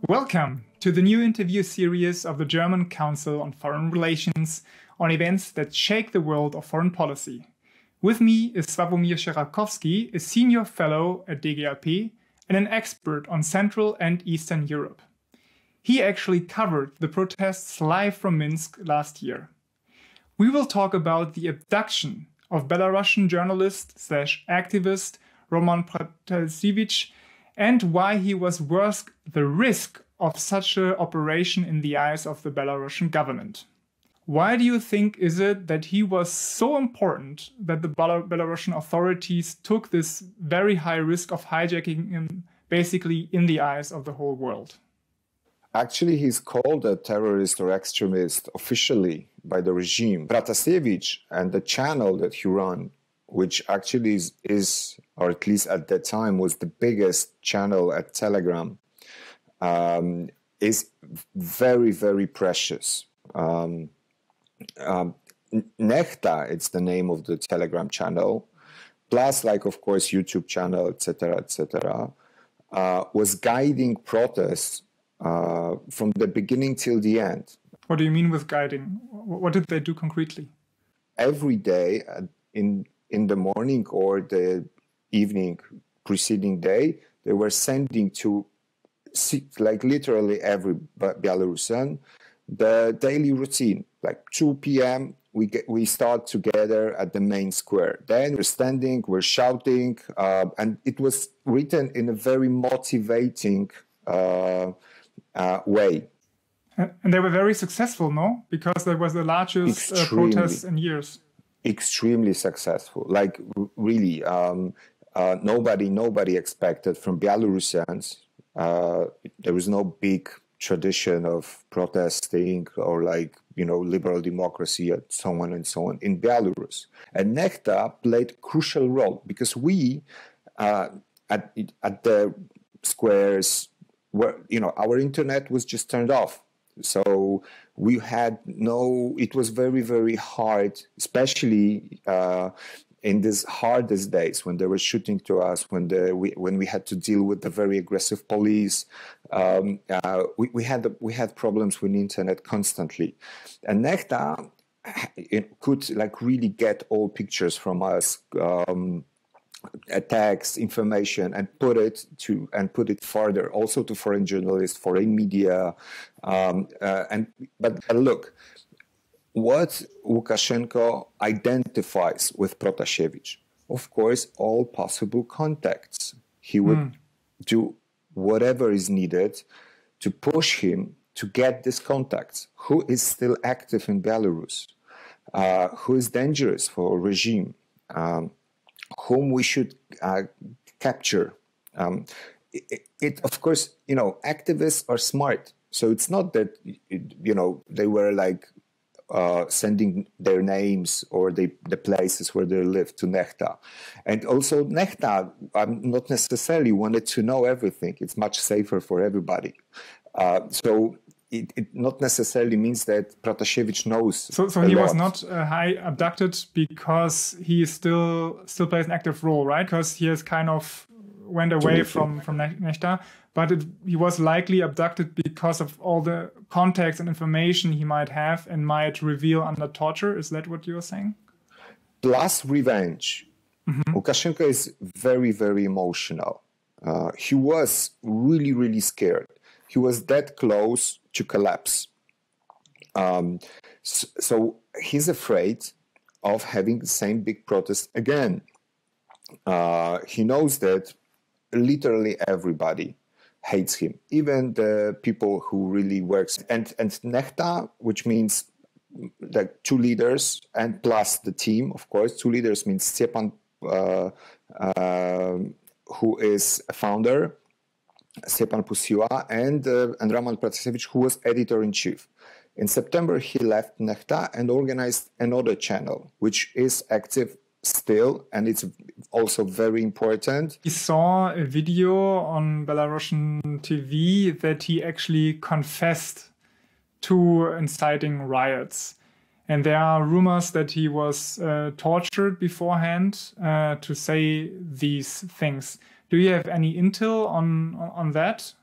Welcome to the new interview series of the German Council on Foreign Relations on events that shake the world of foreign policy. With me is Sławomir Sierakowski, a senior fellow at DGAP and an expert on Central and Eastern Europe. He actually covered the protests live from Minsk last year. We will talk about the abduction of Belarusian journalist/activist Roman Protasevich and why he was worth the risk of such an operation in the eyes of the Belarusian government. Why do you think is it that he was so important that the Belarusian authorities took this very high risk of hijacking him basically in the eyes of the whole world? Actually, he's called a terrorist or extremist officially by the regime. Protasevich and the channel that he ran, which actually is, or at least at that time, was the biggest channel at Telegram, is very, very precious. Nexta, it's the name of the Telegram channel, plus, of course, YouTube channel, etc., was guiding protests from the beginning till the end. What do you mean with guiding? What did they do concretely? Every day in the morning or the evening preceding day, they were sending to literally every Belarusian the daily routine. 2 p.m. we start together at the main square. Then we're standing, we're shouting, and it was written in a very motivating way. And they were very successful, no? Because there was the largest protest in years. Extremely successful. Really, nobody expected from Belarusians. There was no big tradition of protesting or liberal democracy and so on in Belarus. And Nexta played a crucial role because we at the squares were, our internet was just turned off. So we had it was very, very hard, especially in these hardest days when they were shooting to us, when we had to deal with the very aggressive police. We had problems with internet constantly. And Nexta could really get all pictures from us, text, information, and put it further also to foreign journalists, foreign media. But look, what Lukashenko identifies with Protasevich, of course, all possible contacts. He would do whatever is needed to push him to get these contacts. Who is still active in Belarus? Who is dangerous for a regime? Whom we should capture. Of course, activists are smart. So it's not that, they were sending their names or the places where they live to Nexta. And also Nexta not necessarily wanted to know everything. It's much safer for everybody. So it not necessarily means that Protasevich knows. So he was not abducted because he still plays an active role, right? Because he has kind of went away from Nexta, but he was likely abducted because of all the contacts and information he might have and might reveal under torture. Is that what you were saying? Plus revenge. Mm-hmm. Lukashenko is very, very emotional. He was really, really scared. He was that close to collapse. So he's afraid of having the same big protest again. He knows that literally everybody hates him, even the people who really works. And Nexta, which means the two leaders and plus the team, of course. Two leaders means Stepan, who is a founder, Stepan Pusiła, and Roman Protasevich, who was editor-in-chief. In September, he left Nexta and organized another channel, which is active still, and it's also very important. We saw a video on Belarusian TV that he actually confessed to inciting riots. And there are rumors that he was tortured beforehand to say these things. Do you have any intel on that?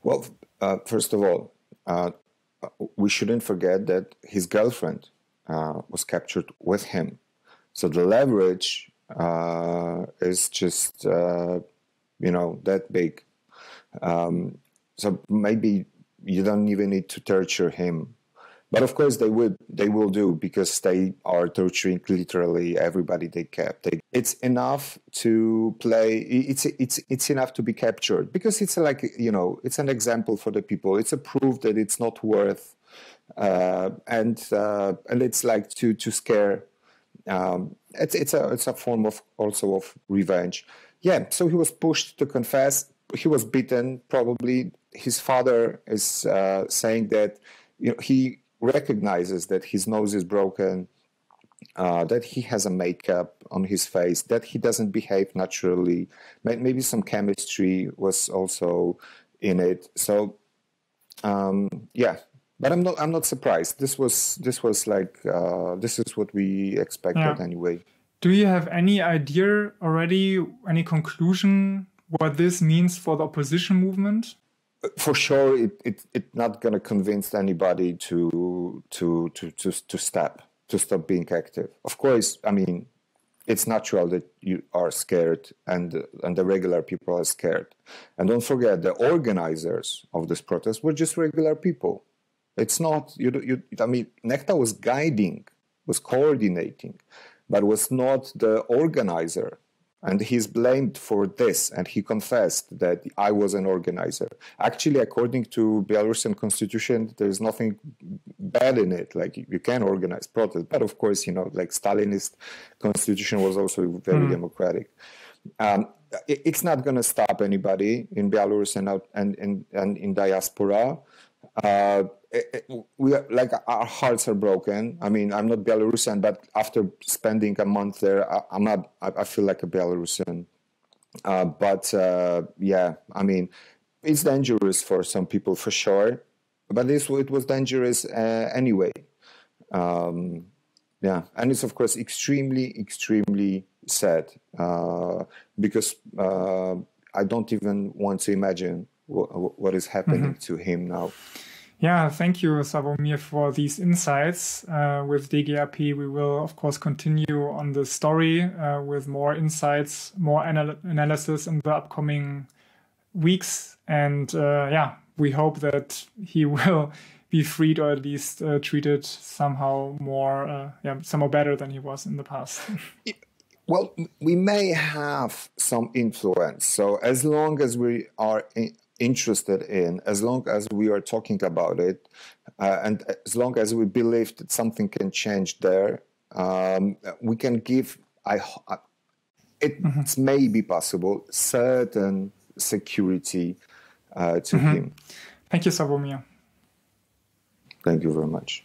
Well, first of all, we shouldn't forget that his girlfriend was captured with him. So the leverage is just, that big. So maybe you don't even need to torture him. But of course they will do, because they are torturing literally everybody they kept. It's enough to play. It's enough to be captured, because it's like, it's an example for the people. It's a proof that it's not worth, and it's like to scare. It's a form of also of revenge. Yeah. So he was pushed to confess. He was beaten. Probably his father is saying that he recognizes that his nose is broken, that he has a makeup on his face, that he doesn't behave naturally. Maybe some chemistry was also in it. So, yeah. But I'm not surprised. This was like this is what we expected anyway. Do you have any idea already, any conclusion what this means for the opposition movement? For sure, it's not going to convince anybody to stop being active. Of course, I mean, it's natural that you are scared, and the regular people are scared. And don't forget, the organizers of this protest were just regular people. It's not I mean, Nexta was guiding, was coordinating, but was not the organizer. And he's blamed for this, and he confessed that I was an organizer. Actually, according to Belarusian constitution, there's nothing bad in it. Like, you can organize protest, but of course, like Stalinist constitution was also very democratic. It's not going to stop anybody in Belarus and in diaspora. We are, like, our hearts are broken. I mean, I'm not Belarusian, but after spending a month there, I feel like a Belarusian. Yeah, I mean, it's dangerous for some people for sure, but it was dangerous anyway. Yeah, and it's of course extremely, extremely sad, because I don't even want to imagine what is happening to him now. Yeah, thank you, Sławomir, for these insights. With DGAP, we will, of course, continue on the story with more insights, more analysis in the upcoming weeks. And we hope that he will be freed, or at least treated somehow somehow better than he was in the past. Well, we may have some influence. So as long as we are interested in, as long as we are talking about it, and as long as we believe that something can change there, we can give, it may be possible, certain security to him. Thank you, Sławomir. Thank you very much.